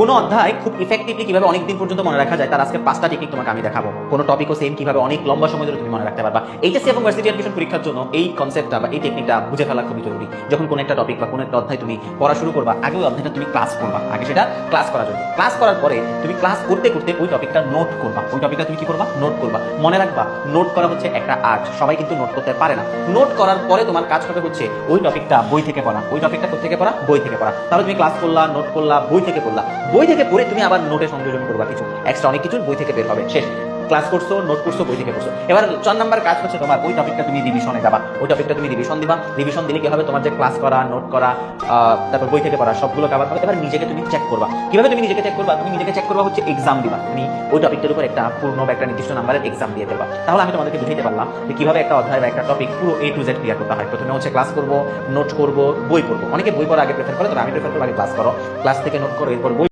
কোনো অধ্যায় খুব ইফেক্টিভলি কিভাবে অনেক দিন পর্যন্ত মনে রাখা যায় তার আজকে 5টা টেকনিক তোমাকে আমি দেখাবো। কোনো টপিকও সেম কিভাবে অনেক লম্বা সময় ধরে তুমি মনে রাখতে পারবা। এইচএসসি এবং ভার্সিটি অ্যাডমিশন পরীক্ষার জন্য এই কনসেপ্টটা বা এই টেকনিকটা বুঝে ফেলা খুবই জরুরি। যখন কোনো একটা টপিক বা কোনো একটা অধ্যায় তুমি পড়া শুরু করবা, আগে ওই অধ্যায়টা তুমি ক্লাস করবা, আগে সেটা ক্লাস করা জরুরি। ক্লাস করার পরে তুমি ক্লাস করতে করতে ওই টপিকটা নোট করবা। ওই টপিকটা তুমি কি করবা? নোট করবা। মনে রাখবা, নোট করা হচ্ছে একটা আর্ট। সবাই কিন্তু নোট করতে পারে না। নোট করার পরে তোমার কাজ হবে হচ্ছে ওই টপিকটা বই থেকে পড়া। ওই টপিকটা কোথা থেকে পড়া? বই থেকে পড়া। তাহলে তুমি ক্লাস করলা, নোট করলা, বই থেকে পড়লা। বই থেকে পড়ে তুমি আবার নোটে সংযোজন করবা, কিছু এক্সট্রা অনেক কিছু বই থেকে বের হবে। শেষ। ক্লাস করছো, নোট করছো, বই থেকে পড়ছো। এবার 4 নাম্বার কাজ হচ্ছে তোমার ওই টপিকটা তুমি রিভিশনে যাবা। ওই টপিকটা তুমি রিভিশন দিবা। রিভিশন দিলে কি হবে? তোমার যে ক্লাস করা, নোট করা, তারপর বই থেকে পড়া সবগুলো কভার হবে। এবার নিজেকে তুমি চেক করবা। কিভাবে তুমি নিজেকে চেক করবা? তুমি নিজেকে চেক করবা হচ্ছে এক্সাম দিবা। তুমি ওই টপিকটার উপর একটা পূর্ণ বা একটা নির্দিষ্ট নাম্বারের এক্সাম দিয়ে দেবা। তাহলে আমি তোমাদেরকে বুঝাইতে পারলাম যে কিভাবে একটা অধ্যায় বা একটা টপিক পুরো A to Z ক্লিয়ার করতে হয়। প্রথমে হচ্ছে ক্লাস করবো, নোট করবো, বই পড়বো। অনেকে বই পড়া আগে প্রেফার করে, তবে আমি প্রেফার করবো আগে ক্লাস করো, ক্লাস থেকে নোট করো, এরপর বই।